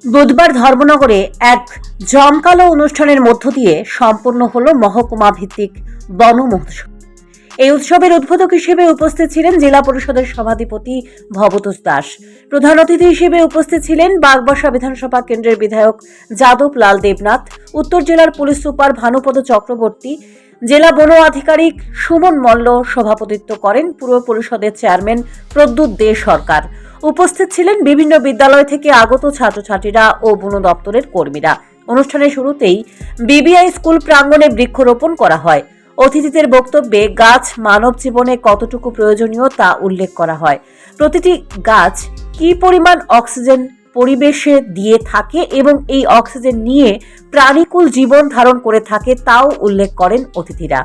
বুধবার ধর্মনগরে এক জমকালো অনুষ্ঠানের মধ্য দিয়ে সম্পন্ন হলো মহকুমা ভিত্তিক বন মহোৎসব। এই উৎসবের উদ্বোধক হিসেবে উপস্থিত ছিলেন জেলা পরিষদের সভাধিপতি ভবতোষ দাস। প্রধান অতিথি হিসেবে উপস্থিত ছিলেন বাগবাসা বিধানসভা কেন্দ্রের বিধায়ক যাদব লাল দেবনাথ, উত্তর জেলার পুলিশ সুপার ভানুপদ চক্রবর্তী, জেলা বন আধিকারিক সুমন মল্ল সভাপতিত্ব করেন পুর পরিষদের চেয়ারম্যান প্রদ্যুৎ দে সরকার। উপস্থিত ছিলেন বিভিন্ন বিদ্যালয় থেকে আগত ছাত্রছাত্রীরা ও বন দপ্তরের কর্মীরা। অনুষ্ঠানের শুরুতেই বিবিআই স্কুল প্রাঙ্গণে বৃক্ষরোপণ করা হয়। অতিথিদের বক্তব্যে গাছ মানব জীবনে কতটুকু প্রয়োজনীয় তা উল্লেখ করা হয়। প্রতিটি গাছ কী পরিমাণ অক্সিজেন পরিবেশে দিয়ে থাকে এবং এই অক্সিজেন নিয়ে প্রাণীকুল জীবন ধারণ করে থাকে তাও উল্লেখ করেন অতিথিরা।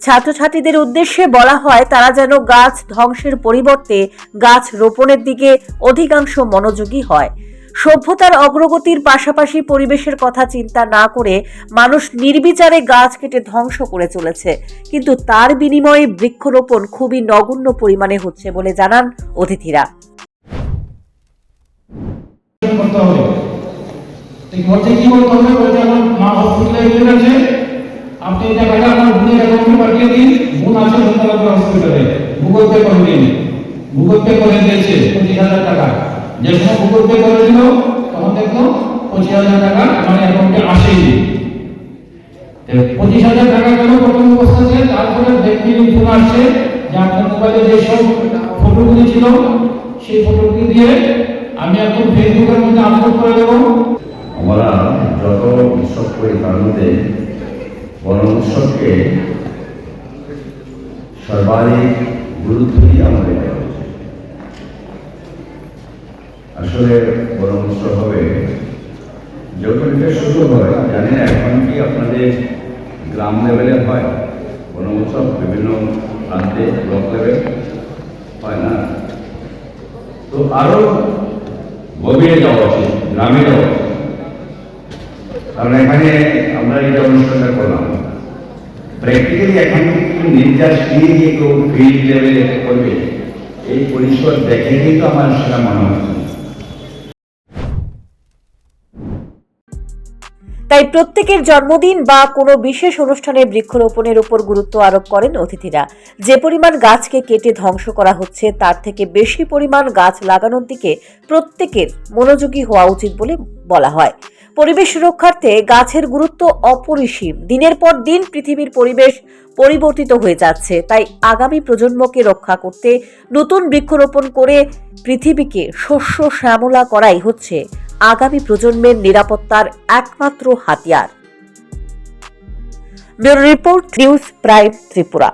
ছাত্রছাত্রীদের উদ্দেশ্যে বলা হয় তারা যেন গাছ ধ্বংসের পরিবর্তে গাছ রোপণের দিকে অধিকাংশ মনোযোগী হয়। সভ্যতার অগ্রগতির পাশাপাশি পরিবেশের কথা চিন্তা না করে মানুষ নির্বিচারে গাছ কেটে ধ্বংস করে চলেছে, কিন্তু তার বিনিময়ে বৃক্ষরোপণ খুবই নগণ্য পরিমাণে হচ্ছে বলে জানান অতিথিরা। আপনি টাকাটা আমার বোনের অ্যাকাউন্টে পাঠিয়ে দিন, বোন আছে ধন্যবাদ হসপিটালে গুগল পে করে দিন। গুগল পে করে দিয়েছে 25,000 টাকা। যে সময় গুগল পে করে দিল তখন দেখলো 25,000 টাকা আমার অ্যাকাউন্টে আসেনি। 25,000 টাকা গেল প্রথম অবস্থাতে। তারপরে দেখবেন ফোন আসছে যে আপনার মোবাইলে যেসব ফটোগুলি ছিল সেই ফটোগুলি দিয়ে আমি এখন ফেসবুকের মধ্যে আপলোড করে দেবো। আমরা যত উৎসব করি তার মধ্যে বন উৎসবকে সর্বাধিক গুরুত্ব দিয়ে আমাদের দেওয়া উচিত। আসলে বন উৎসব হবে যখন এটা শুরু হয়, জানি না এখন কি আপনাদের গ্রাম লেভেলে হয় বন উৎসব, বিভিন্ন প্রান্তে ব্লক লেভেল হয় না? তো আরো গভীরে যাওয়া উচিত, গ্রামে যাওয়া উচিত। কারণ এখানে আমরা এই অনুষ্ঠানটা করলাম, প্র্যাকটিক্যালি এখান থেকে কেউ নির্যাস নিয়ে গিয়ে কেউ ফিল্ড লেভেলে করবে, এই পরিসর দেখে কিন্তু আমার সেটা মনে হচ্ছে। তাই প্রত্যেকের জন্মদিন বা কোনো বিশেষ অনুষ্ঠানে বৃক্ষরোপণের উপর গুরুত্ব আরোপ করেন অতিথিরা। যে পরিমাণ গাছকে কেটে ধ্বংস করা হচ্ছে তার থেকে বেশি পরিমাণ গাছ লাগানোর দিকে প্রত্যেকের মনোযোগী হওয়া উচিত বলে বলা হয়। পরিবেশ রক্ষার্থে গাছের গুরুত্ব অপরিসীম। দিনের পর দিন পৃথিবীর পরিবেশ পরিবর্তিত হয়ে যাচ্ছে, তাই আগামী প্রজন্মকে রক্ষা করতে নতুন বৃক্ষরোপণ করে পৃথিবীকে শস্য শ্যামলা করাই হচ্ছে আগামী প্রজন্মের নিরাপত্তার একমাত্র হাতিয়ার। Bureau report, news prime Tripura.